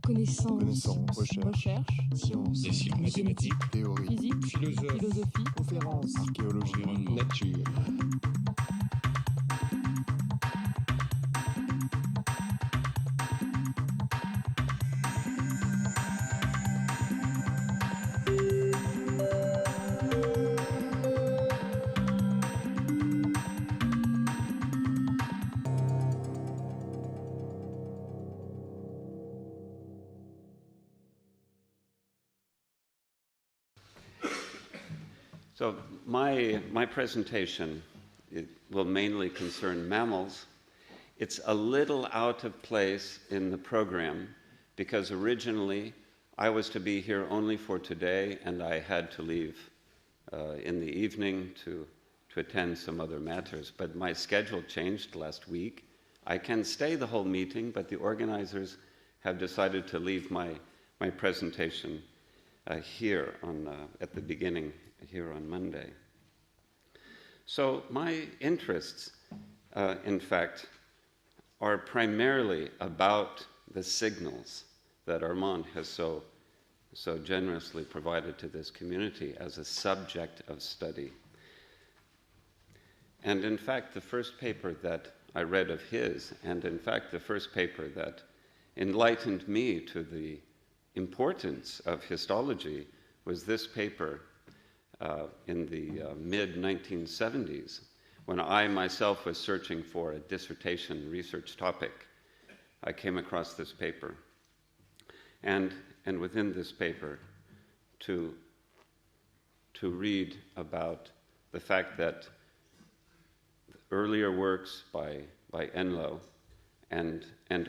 connaissance, recherche, sciences, des mathématiques, théorie, physique, philosophie, conférence, archéologie, nature. So my presentation will mainly concern mammals. It's a little out of place in the program because originally I was to be here only for today and I had to leave in the evening to attend some other matters. But my schedule changed last week. I can stay the whole meeting, but the organizers have decided to leave my presentation here at the beginning here on Monday. So my interests, in fact, are primarily about the signals that Armand has so generously provided to this community as a subject of study. And in fact, the first paper that I read of his, and in fact, the first paper that enlightened me to the importance of histology was this paper in the mid-1970s, when I myself was searching for a dissertation research topic. I came across this paper. And within this paper, to read about the fact that earlier works by Enloe and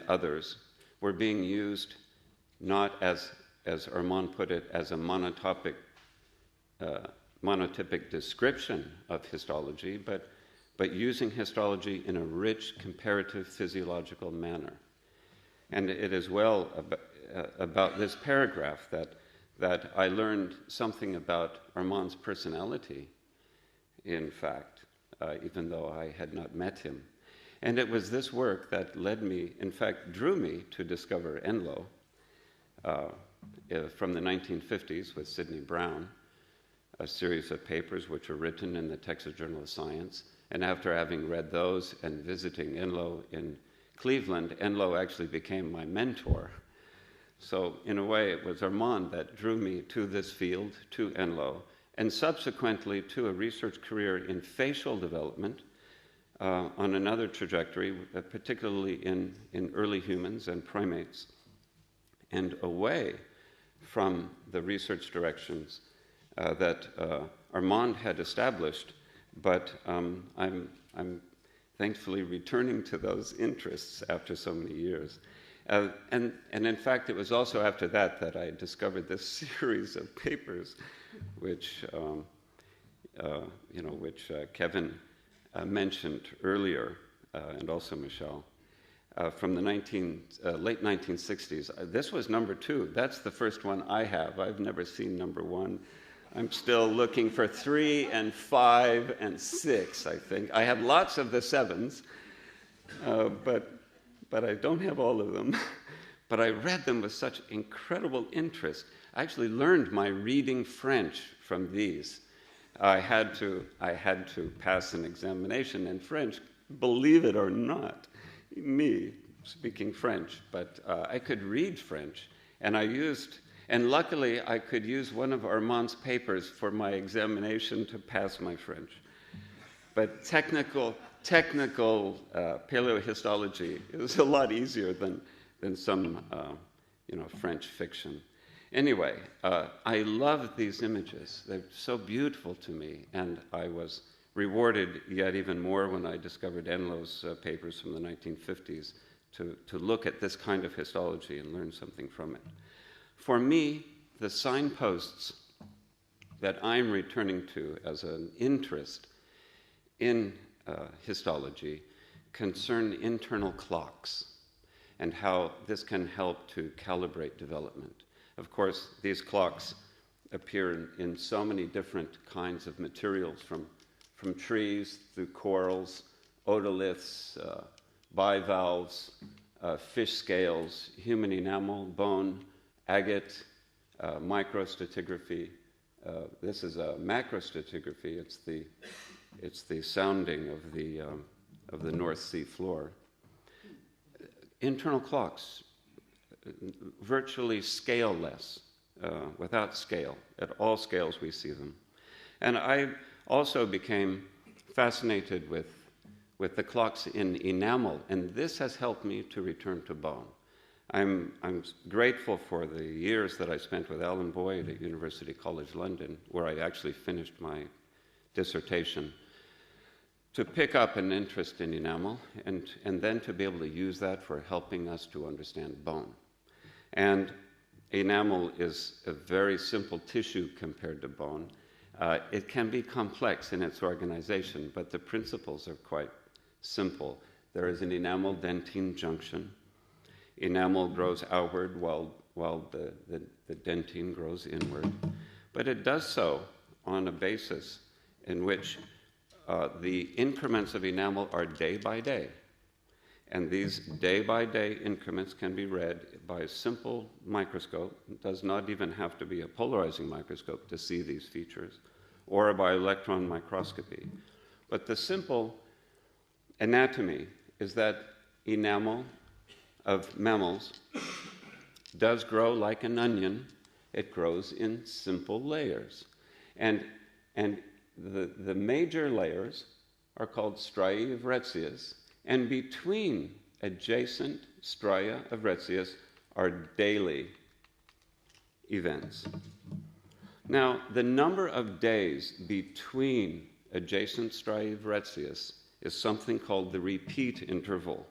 others were being used not as Armand put it, as a monotypic description of histology, but using histology in a rich comparative physiological manner. And it is well about this paragraph that I learned something about Armand's personality, in fact, even though I had not met him. And it was this work that led me, in fact, drew me to discover Enloe from the 1950s with Sidney Brown, a series of papers which were written in the Texas Journal of Science. And after having read those and visiting Enloe in Cleveland, Enloe actually became my mentor. So in a way, it was Armand that drew me to this field, to Enloe, and subsequently to a research career in facial development on another trajectory, particularly in early humans and primates, and away from the research directions that Armand had established, but I'm thankfully returning to those interests after so many years. And in fact, it was also after that I discovered this series of papers, which Kevin mentioned earlier, and also Michelle, from the late 1960s. This was number 2. That's the first one I have. I've never seen number 1. I'm still looking for 3 and 5 and 6, I think. I have lots of the 7s, but I don't have all of them. But I read them with such incredible interest. I actually learned my reading French from these. I had to pass an examination in French, believe it or not, me speaking French, but I could read French, and luckily I could use one of Armand's papers for my examination to pass my French. But technical paleohistology is a lot easier than some French fiction. Anyway, I love these images. They're so beautiful to me, and I was rewarded yet even more when I discovered Enloe's papers from the 1950s to look at this kind of histology and learn something from it. For me, the signposts that I'm returning to as an interest in histology concern internal clocks and how this can help to calibrate development. Of course, these clocks appear in so many different kinds of materials, from trees through corals, otoliths, bivalves, fish scales, human enamel, bone, agate, microstratigraphy. This is a macrostratigraphy. It's the sounding of the North Sea floor. Internal clocks, virtually scaleless, without scale. At all scales we see them. And I also became fascinated with the clocks in enamel, and this has helped me to return to bone. I'm grateful for the years that I spent with Alan Boyd at University College London, where I actually finished my dissertation, to pick up an interest in enamel and then to be able to use that for helping us to understand bone. And enamel is a very simple tissue compared to bone. It can be complex in its organization, but the principles are quite simple. There is an enamel-dentine junction. Enamel grows outward while the dentine grows inward. But it does so on a basis in which the increments of enamel are day by day. And these day-by-day increments can be read by a simple microscope. It does not even have to be a polarizing microscope to see these features, or by electron microscopy. But the simple anatomy is that enamel of mammals does grow like an onion. It grows in simple layers. And the major layers are called striae of Retzius, and between adjacent stria of Retzius are daily events. Now, the number of days between adjacent striae of Retzius is something called the repeat interval.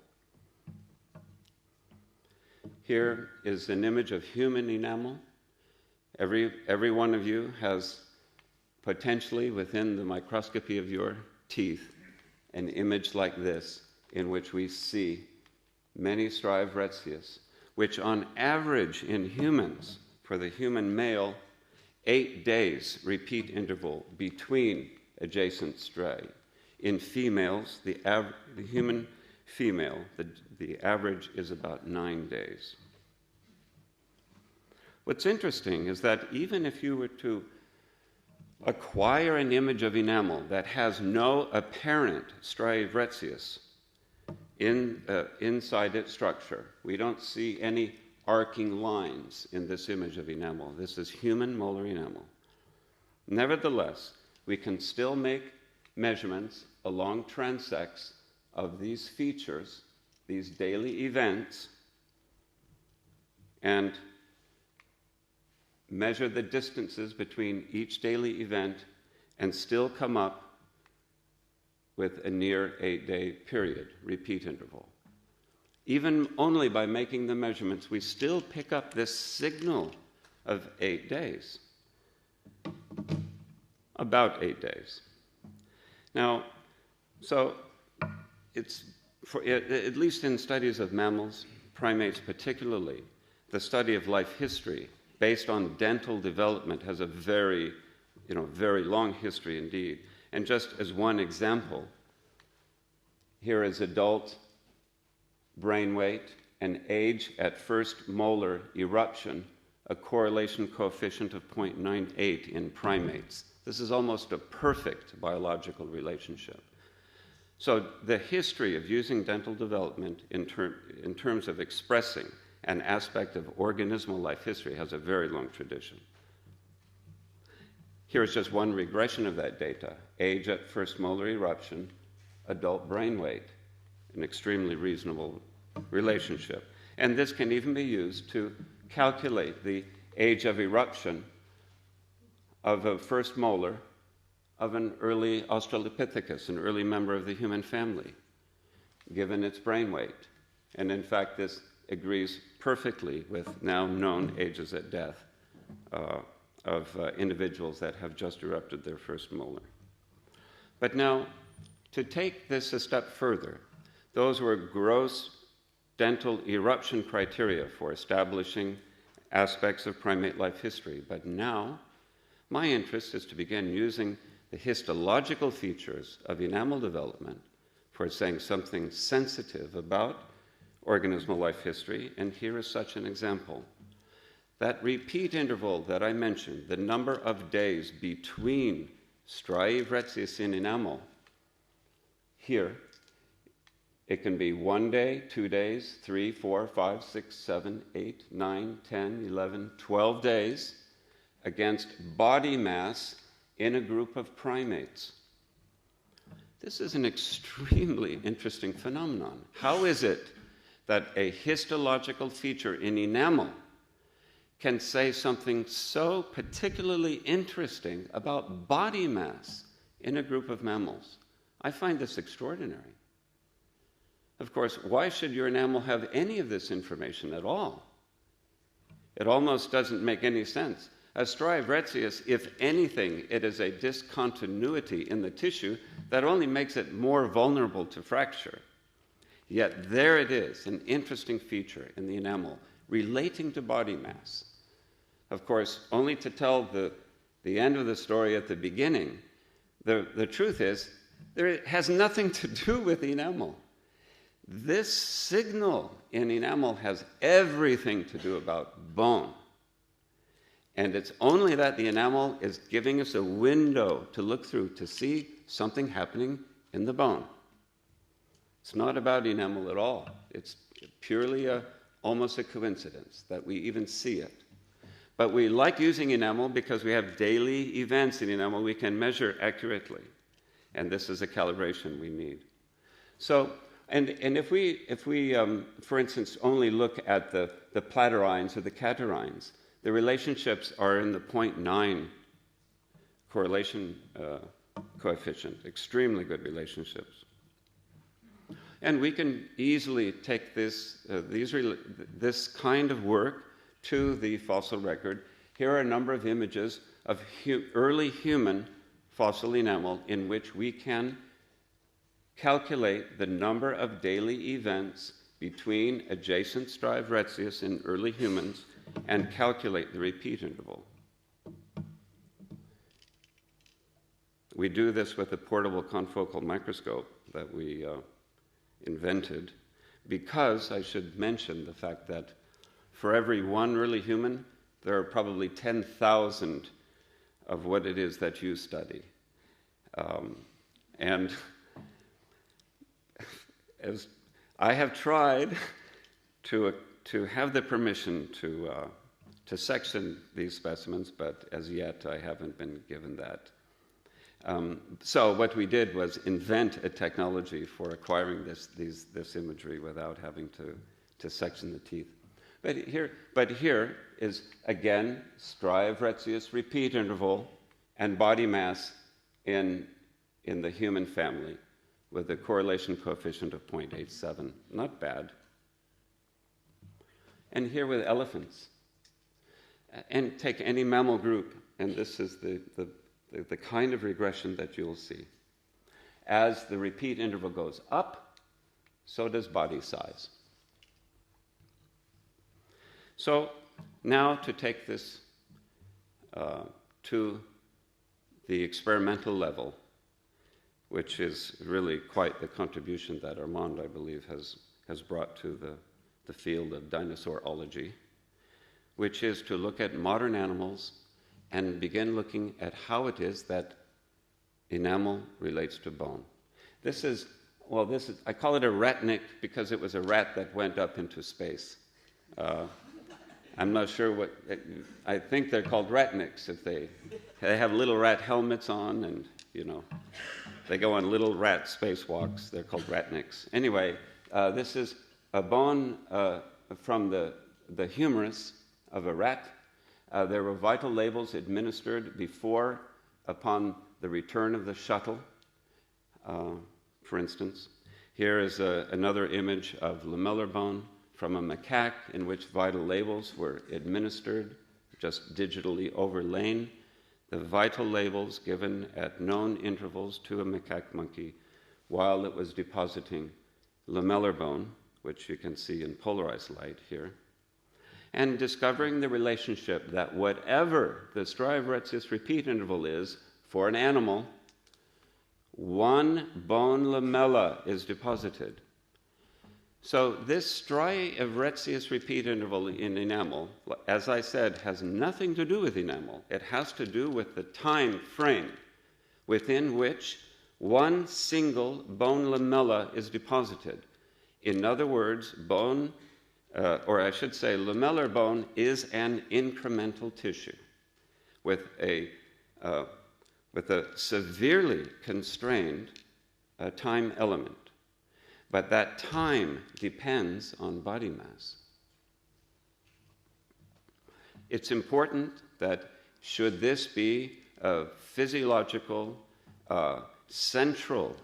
Here is an image of human enamel. Every one of you has potentially within the microscopy of your teeth an image like this, in which we see many striae of Retzius, which on average in humans, for the human male, 8 days repeat interval between adjacent striae. In females, the human female, the average is about 9 days. What's interesting is that even if you were to acquire an image of enamel that has no apparent striae of Retzius inside its structure, we don't see any arcing lines in this image of enamel. This is human molar enamel. Nevertheless, we can still make measurements along transects of these features, these daily events, and measure the distances between each daily event and still come up with a near 8-day period, repeat interval. Even only by making the measurements, we still pick up this signal of 8 days. About 8 days. Now, so it's, at least in studies of mammals, primates particularly, the study of life history based on dental development has a very long history indeed. And just as one example, here is adult brain weight and age at first molar eruption, a correlation coefficient of 0.98 in primates. This is almost a perfect biological relationship. So the history of using dental development in terms of expressing an aspect of organismal life history has a very long tradition. Here's just one regression of that data. Age at first molar eruption, adult brain weight, an extremely reasonable relationship. And this can even be used to calculate the age of eruption of a first molar of an early Australopithecus, an early member of the human family, given its brain weight. And in fact, this agrees perfectly with now known ages at death of individuals that have just erupted their first molar. But now, to take this a step further, those were gross dental eruption criteria for establishing aspects of primate life history. But now, my interest is to begin using the histological features of enamel development for saying something sensitive about organismal life history, and here is such an example. That repeat interval that I mentioned, the number of days between striae retzius in enamel, here, it can be 1 day, 2 days, 3, 4, 5, 6, 7, 8, 9, 10, 11, 12 days against body mass in a group of primates. This is an extremely interesting phenomenon. How is it that a histological feature in enamel can say something so particularly interesting about body mass in a group of mammals? I find this extraordinary. Of course, why should your enamel have any of this information at all? It almost doesn't make any sense. A striae retzius, if anything, it is a discontinuity in the tissue that only makes it more vulnerable to fracture. Yet there it is, an interesting feature in the enamel relating to body mass. Of course, only to tell the end of the story at the beginning, the truth is, it has nothing to do with the enamel. This signal in enamel has everything to do about bone. And it's only that the enamel is giving us a window to look through to see something happening in the bone. It's not about enamel at all. It's purely almost a coincidence that we even see it. But we like using enamel because we have daily events in enamel we can measure accurately. And this is a calibration we need. So, and if we for instance, only look at the platyrrhines or the catarrhines, the relationships are in the 0.9 correlation coefficient, extremely good relationships. And we can easily take this kind of work to the fossil record. Here are a number of images of early human fossil enamel in which we can calculate the number of daily events between adjacent striae retzius in early humans and calculate the repeat interval. We do this with a portable confocal microscope that we invented because I should mention the fact that for every one early human, there are probably 10,000 of what it is that you study. And as I have tried to have the permission to section these specimens, but as yet I haven't been given that. So what we did was invent a technology for acquiring this imagery without having to section the teeth. But here is, again, striae retzius repeat interval and body mass in the human family with a correlation coefficient of 0.87. Not bad. And here with elephants. And take any mammal group, and this is the kind of regression that you'll see. As the repeat interval goes up, so does body size. So now to take this to the experimental level, which is really quite the contribution that Armand, I believe, has brought to the field of dinosaurology, which is to look at modern animals and begin looking at how it is that enamel relates to bone. I call it a ratnik because it was a rat that went up into space. I'm not sure I think they're called ratniks if they have little rat helmets on and, they go on little rat spacewalks. They're called ratniks. Anyway, this is a bone from the humerus of a rat. There were vital labels administered upon the return of the shuttle, for instance. Here is another image of lamellar bone from a macaque in which vital labels were administered, just digitally overlain. The vital labels given at known intervals to a macaque monkey while it was depositing lamellar bone, which you can see in polarized light here, and discovering the relationship that whatever the striae retzius repeat interval is for an animal, one bone lamella is deposited. So this striae of Retzius repeat interval in enamel, as I said, has nothing to do with enamel. It has to do with the time frame within which one single bone lamella is deposited. In other words, bone, or I should say lamellar bone, is an incremental tissue with a severely constrained time element. But that time depends on body mass. It's important that should this be a physiological, centrally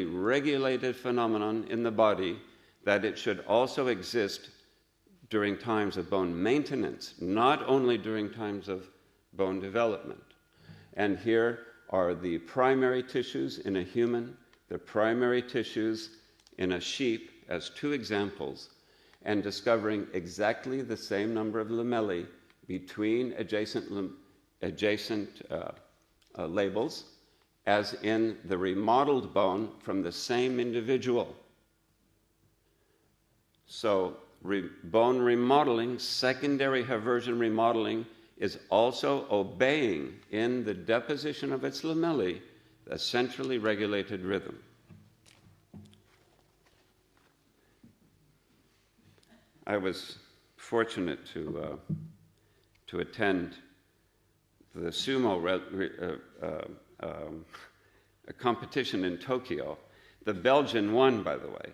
regulated phenomenon in the body, that it should also exist during times of bone maintenance, not only during times of bone development. And here are the primary tissues in a human, the primary tissues in a sheep as two examples, and discovering exactly the same number of lamellae between adjacent labels as in the remodeled bone from the same individual. So bone remodeling, secondary haversian remodeling, is also obeying in the deposition of its lamellae a centrally regulated rhythm. I was fortunate to attend the sumo a competition in Tokyo. The Belgian won, by the way,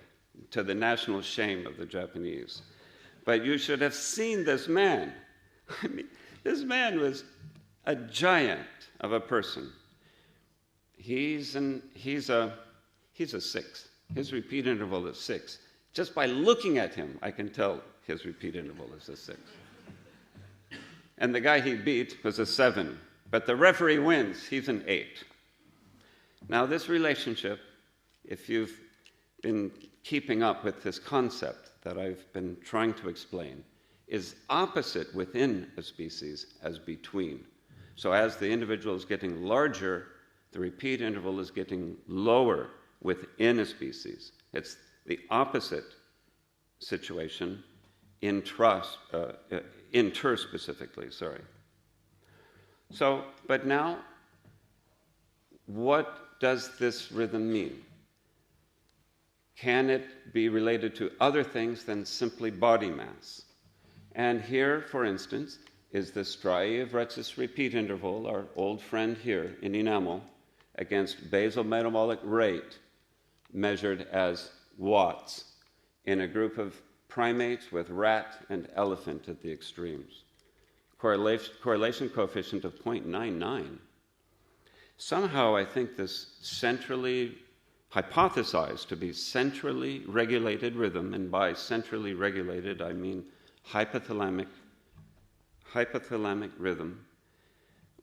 to the national shame of the Japanese. But you should have seen this man. I mean, this man was a giant of a person. He's a 6. His repeat interval is 6. Just by looking at him, I can tell his repeat interval is a 6. And the guy he beat was a 7. But the referee wins. He's an 8. Now, this relationship, if you've been keeping up with this concept that I've been trying to explain, is opposite within a species as between. So as the individual is getting larger, the repeat interval is getting lower within a species. It's the opposite situation interspecifically, sorry. So, but now, what does this rhythm mean? Can it be related to other things than simply body mass? And here, for instance, is the striae of Retzius repeat interval, our old friend here in enamel, against basal metabolic rate, measured as watts, in a group of primates with rat and elephant at the extremes. Correlation coefficient of 0.99. Somehow I think this centrally hypothesized to be centrally regulated rhythm, and by centrally regulated I mean hypothalamic rhythm,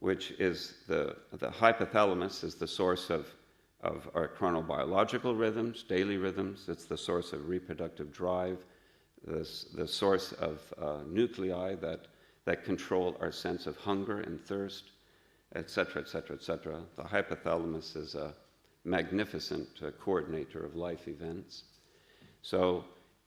which is the hypothalamus is the source of our chronobiological rhythms, daily rhythms. It's the source of reproductive drive, the source of nuclei that control our sense of hunger and thirst, etc., etc., etc. The hypothalamus is a magnificent coordinator of life events. So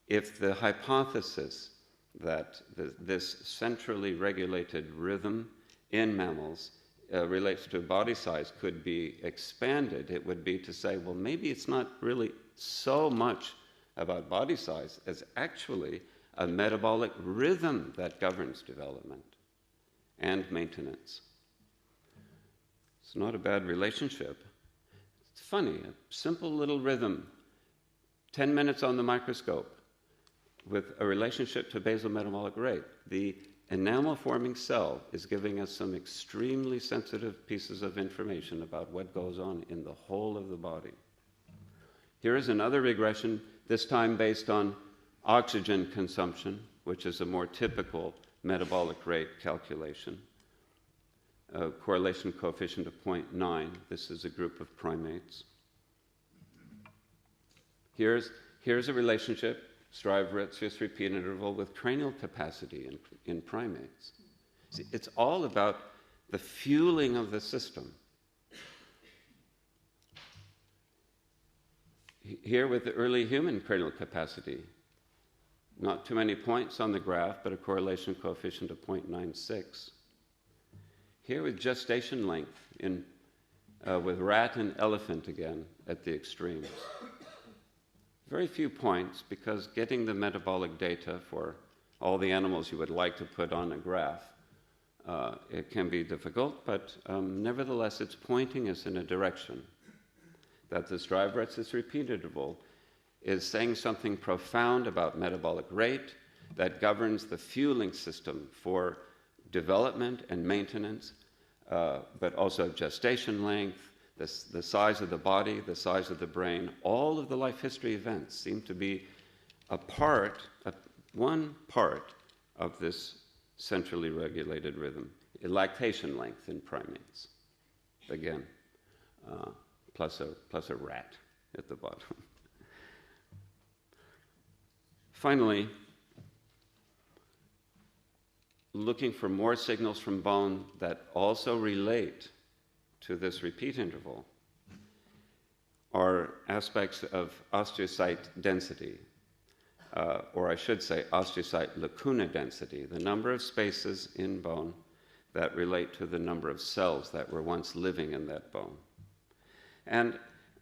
if the hypothesis that this centrally regulated rhythm in mammals relates to body size could be expanded, it would be to say, well, maybe it's not really so much about body size as actually a metabolic rhythm that governs development and maintenance. It's not a bad relationship. It's funny, a simple little rhythm, 10 minutes on the microscope, with a relationship to basal metabolic rate. The enamel-forming cell is giving us some extremely sensitive pieces of information about what goes on in the whole of the body. Here is another regression, this time based on oxygen consumption, which is a more typical metabolic rate calculation. A correlation coefficient of 0.9. This is a group of primates. Here's a relationship, Retzius repeat interval, with cranial capacity in primates. See, it's all about the fueling of the system. Here with the early human cranial capacity, not too many points on the graph, but a correlation coefficient of 0.96. Here with gestation length with rat and elephant again at the extremes. Very few points, because getting the metabolic data for all the animals you would like to put on a graph, it can be difficult, but nevertheless it's pointing us in a direction that this driver at this repeat interval is saying something profound about metabolic rate that governs the fueling system for development and maintenance, but also gestation length, the size of the body, the size of the brain. All of the life history events seem to be one part of this centrally regulated rhythm. Lactation length in primates, again, plus a rat at the bottom. Finally, looking for more signals from bone that also relate to this repeat interval are aspects of osteocyte density, or I should say osteocyte lacuna density, the number of spaces in bone that relate to the number of cells that were once living in that bone. And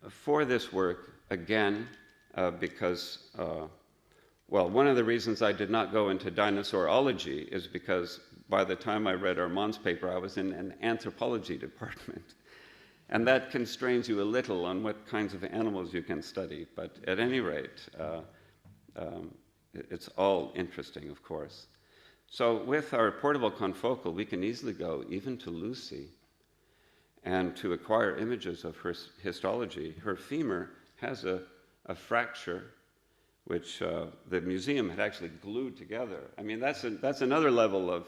for this work, again, because one of the reasons I did not go into dinosaurology is because by the time I read Armand's paper, I was in an anthropology department. And that constrains you a little on what kinds of animals you can study. But at any rate, it's all interesting, of course. So with our portable confocal, we can easily go even to Lucy and to acquire images of her histology. Her femur has a fracture which the museum had actually glued together. I mean, that's another level of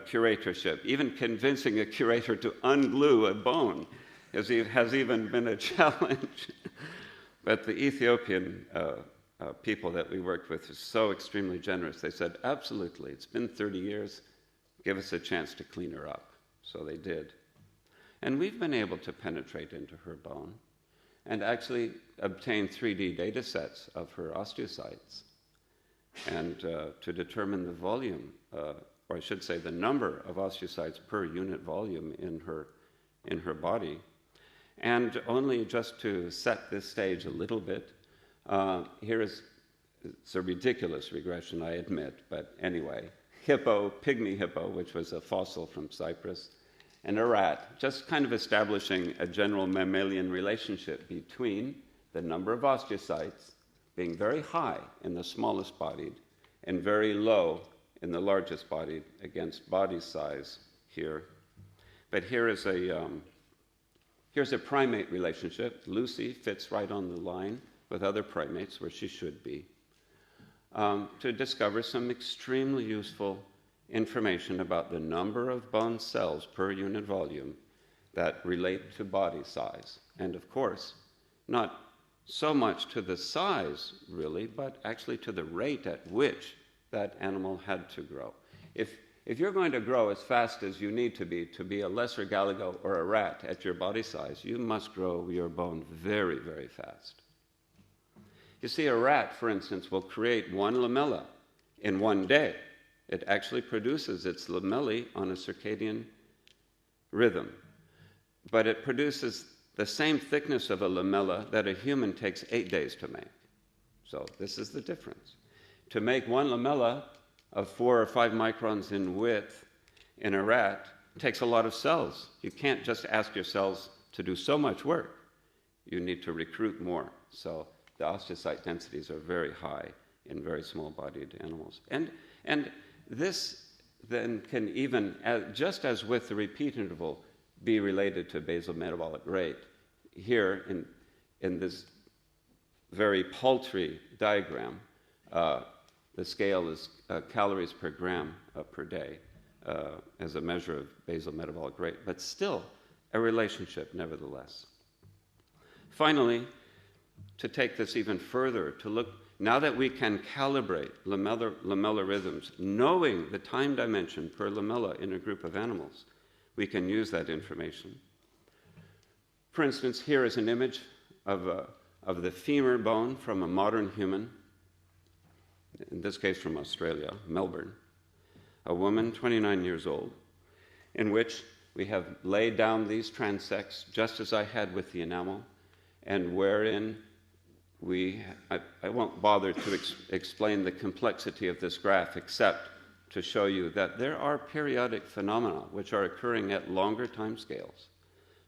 curatorship. Even convincing a curator to unglue a bone has even been a challenge. But the Ethiopian people that we worked with are so extremely generous. They said, absolutely, it's been 30 years, give us a chance to clean her up. So they did. And we've been able to penetrate into her bone and actually obtain 3D data sets of her osteocytes and to determine the volume, or I should say the number of osteocytes per unit volume in her body. And only just to set this stage a little bit, it's a ridiculous regression, I admit, but anyway, pygmy hippo, which was a fossil from Cyprus, and a rat, just kind of establishing a general mammalian relationship between the number of osteocytes being very high in the smallest bodied and very low in the largest bodied against body size here. But here's a primate relationship. Lucy fits right on the line with other primates where she should be, to discover some extremely useful information about the number of bone cells per unit volume that relate to body size. And of course, not so much to the size, really, but actually to the rate at which that animal had to grow. If you're going to grow as fast as you need to be a lesser galago or a rat at your body size, you must grow your bone very, very fast. You see, a rat, for instance, will create one lamella in one day. It actually produces its lamellae on a circadian rhythm. But it produces the same thickness of a lamella that a human takes 8 days to make. So this is the difference. To make one lamella of 4 or 5 microns in width in a rat takes a lot of cells. You can't just ask your cells to do so much work. You need to recruit more. So the osteocyte densities are very high in very small-bodied animals. And this then can even, just as with the repeat interval, be related to basal metabolic rate. Here, in this very paltry diagram, the scale is calories per gram per day as a measure of basal metabolic rate, but still a relationship nevertheless. Finally, to take this even further, to look, now that we can calibrate lamellar rhythms, knowing the time dimension per lamella in a group of animals, we can use that information. For instance, here is an image of of the femur bone from a modern human, in this case from Australia, Melbourne, a woman 29 years old, in which we have laid down these transects just as I had with the enamel, and wherein I won't bother to explain the complexity of this graph except to show you that there are periodic phenomena which are occurring at longer time scales,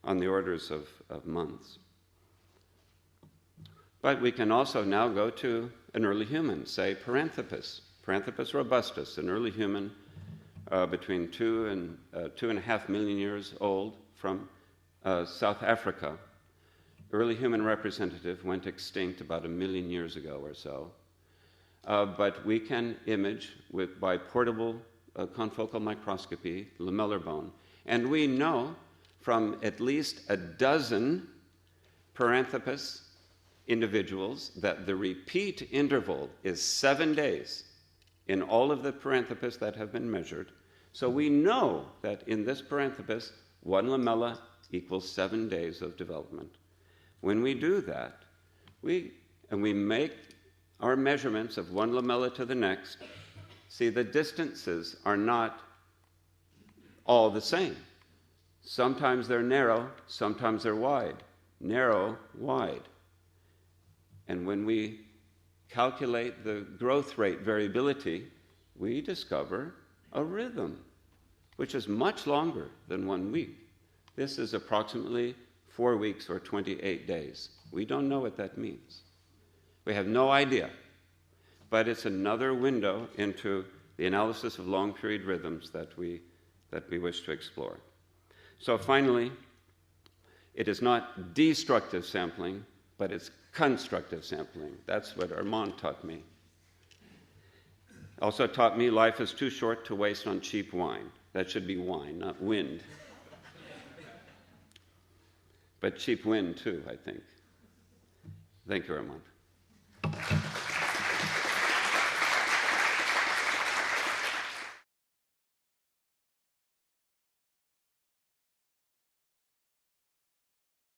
on the orders of months. But we can also now go to an early human, say Paranthropus robustus, an early human between 2 and 2.5 million years old from South Africa. Early human representative went extinct about 1 million years ago or so. But we can image by portable confocal microscopy lamellar bone. And we know from at least a dozen Paranthropus individuals that the repeat interval is 7 days in all of the Paranthropus that have been measured. So we know that in this Paranthropus, 1 lamella equals 7 days of development. When we do that, we make our measurements of 1 lamella to the next, see the distances are not all the same. Sometimes they're narrow, sometimes they're wide. Narrow, wide. And when we calculate the growth rate variability, we discover a rhythm, which is much longer than 1 week. This is approximately 4 weeks or 28 days. We don't know what that means. We have no idea. But it's another window into the analysis of long period rhythms that we wish to explore. So finally, it is not destructive sampling, but it's constructive sampling. That's what Armand taught me. Also taught me life is too short to waste on cheap wine. That should be wine, not wind. But cheap wind too, I think. Thank you, Armand.